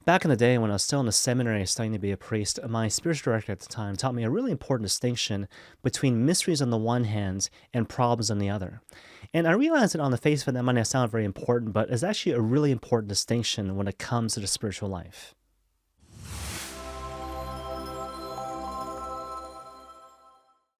Back in the day when I was still in the seminary studying to be a priest, my spiritual director at the time taught me a really important distinction between mysteries on the one hand and problems on the other. And I realized that on the face of it, that might not sound very important, but it's actually a really important distinction when it comes to the spiritual life.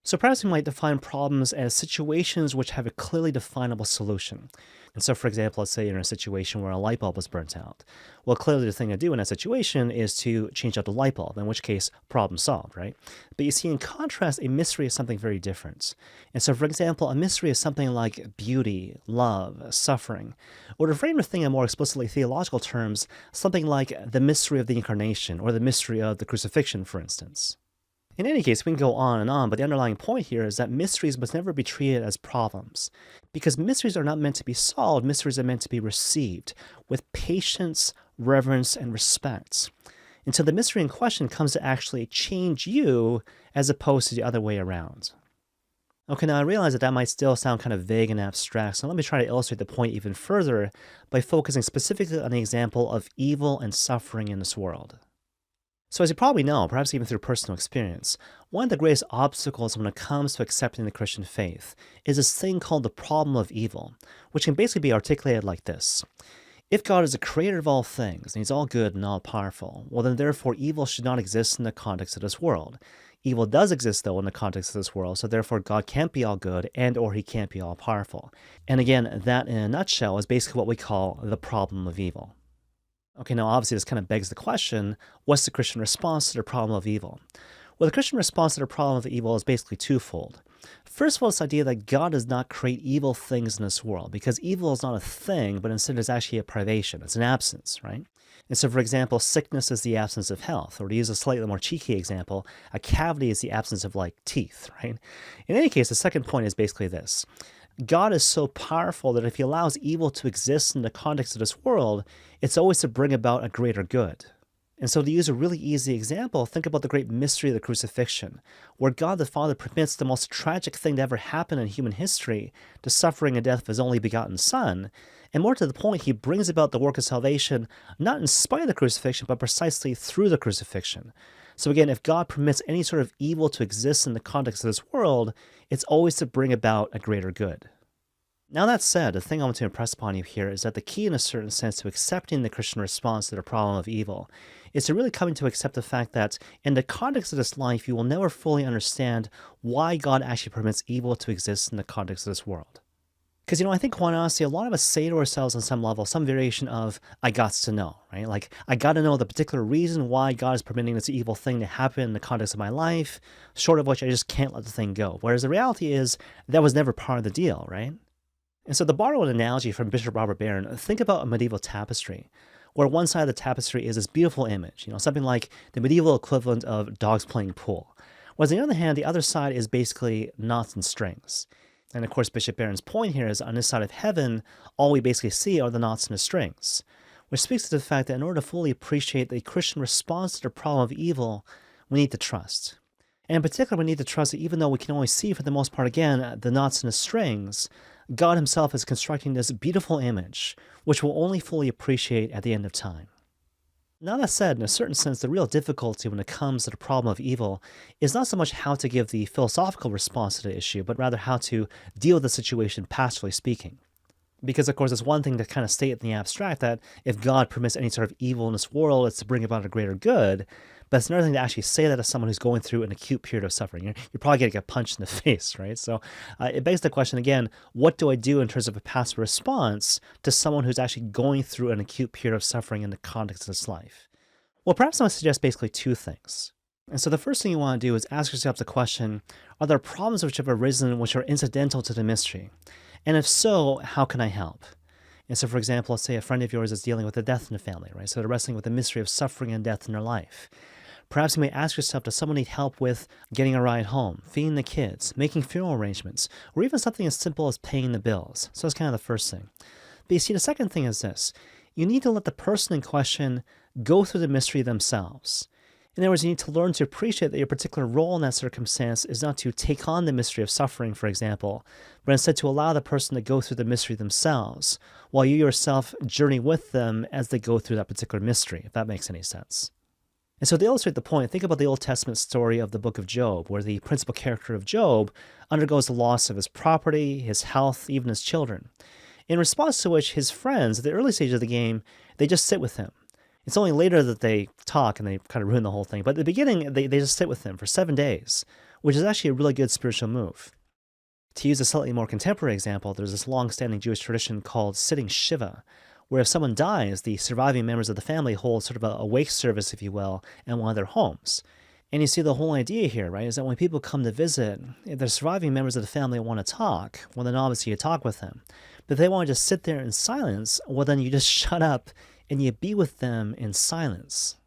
So perhaps we might define problems as situations which have a clearly definable solution. And so, for example, let's say you're in a situation where a light bulb is burnt out. Well, clearly the thing to do in that situation is to change out the light bulb, in which case, problem solved, right? But you see, in contrast, a mystery is something very different. And so, for example, a mystery is something like beauty, love, suffering. Or to frame the thing in more explicitly theological terms, something like the mystery of the incarnation or the mystery of the crucifixion, for instance. In any case, we can go on and on, but the underlying point here is that mysteries must never be treated as problems. Because mysteries are not meant to be solved, mysteries are meant to be received with patience, reverence, and respect. Until the mystery in question comes to actually change you as opposed to the other way around. Okay, now I realize that that might still sound kind of vague and abstract, so let me try to illustrate the point even further by focusing specifically on the example of evil and suffering in this world. So as you probably know, perhaps even through personal experience, one of the greatest obstacles when it comes to accepting the Christian faith is this thing called the problem of evil, which can basically be articulated like this. If God is the creator of all things, and he's all good and all powerful, well then therefore evil should not exist in the context of this world. Evil does exist though in the context of this world, so therefore God can't be all good and or he can't be all powerful. And again, that in a nutshell is basically what we call the problem of evil. Okay, now obviously this kind of begs the question, what's the Christian response to the problem of evil? Well, the Christian response to the problem of evil is basically twofold. First of all, this idea that God does not create evil things in this world, because evil is not a thing, but instead is actually a privation. It's an absence, right? And so, for example, sickness is the absence of health, or to use a slightly more cheeky example, a cavity is the absence of, like, teeth, right? In any case, the second point is basically this. God is so powerful that if he allows evil to exist in the context of this world, it's always to bring about a greater good. And so to use a really easy example, think about the great mystery of the crucifixion, where God the Father permits the most tragic thing to ever happen in human history, the suffering and death of his only begotten Son, and more to the point, he brings about the work of salvation not in spite of the crucifixion, but precisely through the crucifixion. So again, if God permits any sort of evil to exist in the context of this world, it's always to bring about a greater good. Now that said, the thing I want to impress upon you here is that the key in a certain sense to accepting the Christian response to the problem of evil is to really coming to accept the fact that in the context of this life, you will never fully understand why God actually permits evil to exist in the context of this world. Because, I think quite honestly, a lot of us say to ourselves on some level, some variation of, I gots to know, right? Like, I gotta know the particular reason why God is permitting this evil thing to happen in the context of my life, short of which I just can't let the thing go. Whereas the reality is, that was never part of the deal, right? And so to borrow an analogy from Bishop Robert Barron, think about a medieval tapestry, where one side of the tapestry is this beautiful image, something like the medieval equivalent of dogs playing pool. Whereas on the other hand, the other side is basically knots and strings. And of course, Bishop Barron's point here is on this side of heaven, all we basically see are the knots and the strings, which speaks to the fact that in order to fully appreciate the Christian response to the problem of evil, we need to trust. And in particular, we need to trust that even though we can only see for the most part, again, the knots and the strings, God himself is constructing this beautiful image, which we'll only fully appreciate at the end of time. Now that said, in a certain sense, the real difficulty when it comes to the problem of evil is not so much how to give the philosophical response to the issue, but rather how to deal with the situation pastorally speaking. Because, of course, it's one thing to kind of state in the abstract that if God permits any sort of evil in this world, it's to bring about a greater good. But it's another thing to actually say that to someone who's going through an acute period of suffering. You're probably going to get punched in the face, right? So it begs the question again, what do I do in terms of a pastoral response to someone who's actually going through an acute period of suffering in the context of this life? Well, perhaps I would suggest basically two things. And so the first thing you want to do is ask yourself the question, are there problems which have arisen which are incidental to the mystery? And if so, how can I help? And so, for example, let's say a friend of yours is dealing with a death in the family, right? So they're wrestling with the mystery of suffering and death in their life. Perhaps you may ask yourself, does someone need help with getting a ride home, feeding the kids, making funeral arrangements, or even something as simple as paying the bills? So that's kind of the first thing. But you see, the second thing is this. You need to let the person in question go through the mystery themselves. In other words, you need to learn to appreciate that your particular role in that circumstance is not to take on the mystery of suffering, for example, but instead to allow the person to go through the mystery themselves, while you yourself journey with them as they go through that particular mystery, if that makes any sense. And so to illustrate the point, think about the Old Testament story of the book of Job, where the principal character of Job undergoes the loss of his property, his health, even his children. In response to which his friends, at the early stage of the game, they just sit with him. It's only later that they talk and they kind of ruin the whole thing. But at the beginning, they just sit with him for 7 days, which is actually a really good spiritual move. To use a slightly more contemporary example, there's this long-standing Jewish tradition called sitting Shiva, where if someone dies, the surviving members of the family hold sort of a wake service, if you will, in one of their homes. And you see the whole idea here, right, is that when people come to visit, if the surviving members of the family want to talk, well, then obviously you talk with them. But if they want to just sit there in silence, well, then you just shut up and you be with them in silence.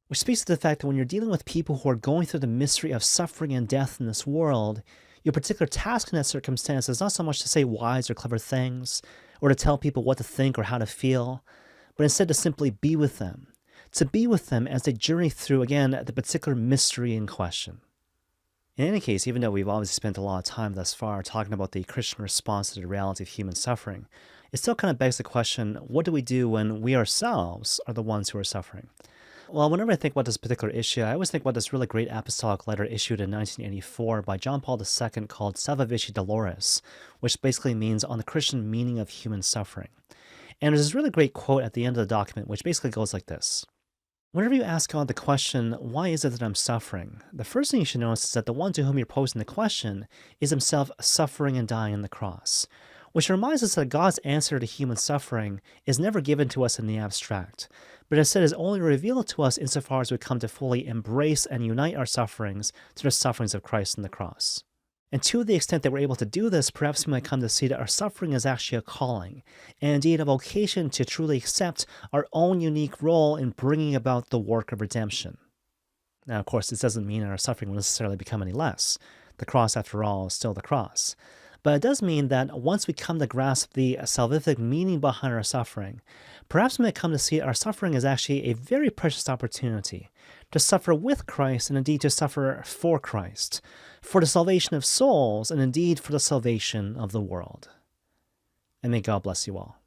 Which speaks to the fact that when you're dealing with people who are going through the mystery of suffering and death in this world, your particular task in that circumstance is not so much to say wise or clever things, or to tell people what to think or how to feel, but instead to simply be with them. To be with them as they journey through, again, the particular mystery in question. In any case, even though we've obviously spent a lot of time thus far talking about the Christian response to the reality of human suffering, it still kind of begs the question, what do we do when we ourselves are the ones who are suffering? Well, whenever I think about this particular issue, I always think about this really great apostolic letter issued in 1984 by John Paul II called Salvific Dolores, which basically means on the Christian meaning of human suffering. And there's this really great quote at the end of the document, which basically goes like this. Whenever you ask God the question, why is it that I'm suffering? The first thing you should notice is that the one to whom you're posing the question is himself suffering and dying on the cross, which reminds us that God's answer to human suffering is never given to us in the abstract, but instead is only revealed to us insofar as we come to fully embrace and unite our sufferings to the sufferings of Christ on the cross. And to the extent that we're able to do this, perhaps we might come to see that our suffering is actually a calling, and indeed a vocation to truly accept our own unique role in bringing about the work of redemption. Now, of course, this doesn't mean that our suffering will necessarily become any less. The cross, after all, is still the cross. But it does mean that once we come to grasp the salvific meaning behind our suffering, perhaps we might come to see our suffering as actually a very precious opportunity to suffer with Christ and indeed to suffer for Christ, for the salvation of souls and indeed for the salvation of the world. And may God bless you all.